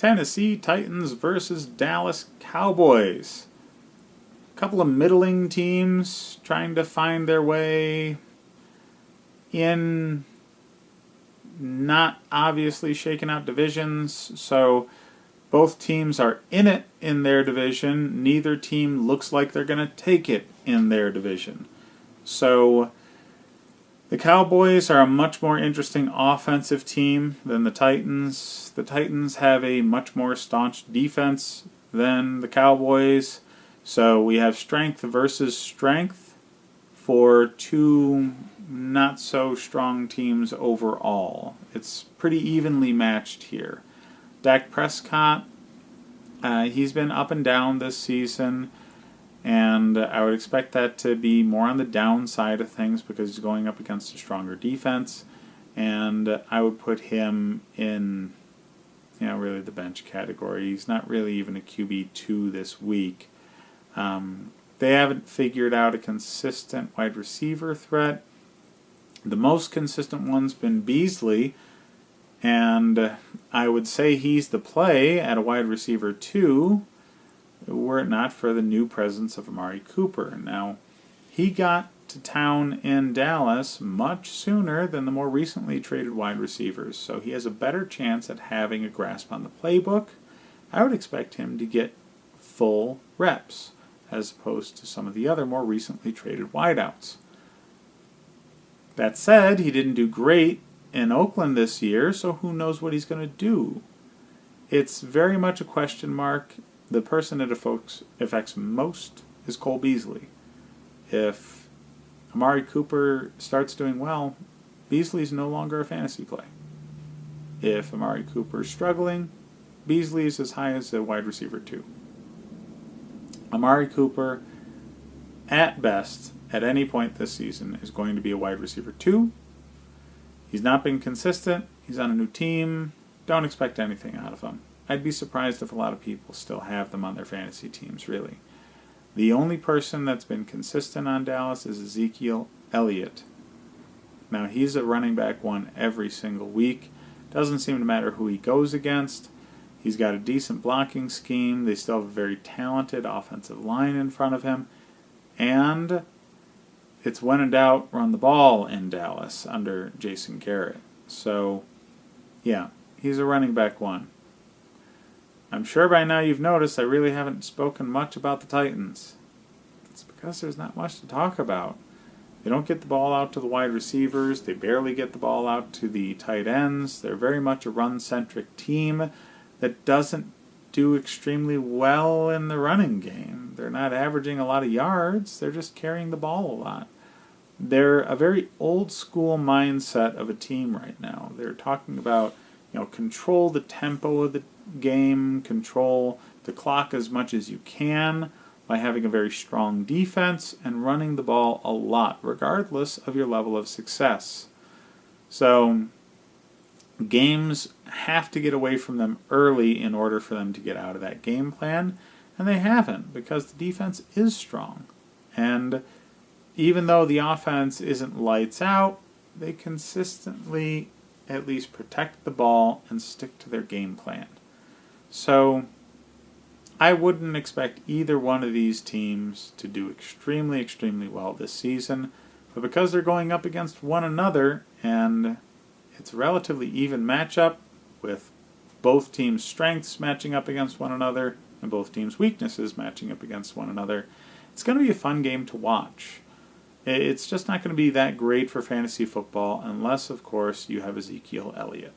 Tennessee Titans versus Dallas Cowboys. A couple of middling teams trying to find their way in not obviously shaken out divisions, so both teams are in it in their division. Neither team looks like they're going to take it in their division. So the Cowboys are a much more interesting offensive team than the Titans. The Titans have a much more staunch defense than the Cowboys. So we have strength versus strength for two not so strong teams overall. It's pretty evenly matched here. Dak Prescott, he's been up and down this season, and I would expect that to be more on the downside of things because he's going up against a stronger defense, and I would put him in, really the bench category. He's not really even a QB2 this week. They haven't figured out a consistent wide receiver threat. The most consistent one's been Beasley, and I would say he's the play at a wide receiver 2, were it not for the new presence of Amari Cooper. Now, he got to town in Dallas much sooner than the more recently traded wide receivers, so he has a better chance at having a grasp on the playbook. I would expect him to get full reps, as opposed to some of the other more recently traded wideouts. That said, he didn't do great in Oakland this year, so who knows what he's going to do. It's very much a question mark. The person it affects most is Cole Beasley. If Amari Cooper starts doing well, Beasley's no longer a fantasy play. If Amari Cooper's struggling, Beasley's as high as a wide receiver 2. Amari Cooper, at best, at any point this season, is going to be a wide receiver 2. He's not been consistent. He's on a new team. Don't expect anything out of him. I'd be surprised if a lot of people still have them on their fantasy teams, really. The only person that's been consistent on Dallas is Ezekiel Elliott. Now, he's a running back 1 every single week. Doesn't seem to matter who he goes against. He's got a decent blocking scheme. They still have a very talented offensive line in front of him. And it's when in doubt, run the ball in Dallas under Jason Garrett. So, yeah, he's a running back 1. I'm sure by now you've noticed I really haven't spoken much about the Titans. It's because there's not much to talk about. They don't get the ball out to the wide receivers. They barely get the ball out to the tight ends. They're very much a run-centric team that doesn't do extremely well in the running game. They're not averaging a lot of yards. They're just carrying the ball a lot. They're a very old-school mindset of a team right now. They're talking about, control the tempo of the game, control the clock as much as you can by having a very strong defense and running the ball a lot, regardless of your level of success. So, games have to get away from them early in order for them to get out of that game plan, and they haven't because the defense is strong. And even though the offense isn't lights out, they consistently at least protect the ball and stick to their game plan. So I wouldn't expect either one of these teams to do extremely, extremely well this season, but because they're going up against one another and it's a relatively even matchup with both teams' strengths matching up against one another and both teams' weaknesses matching up against one another, it's going to be a fun game to watch. It's just not going to be that great for fantasy football unless, of course, you have Ezekiel Elliott.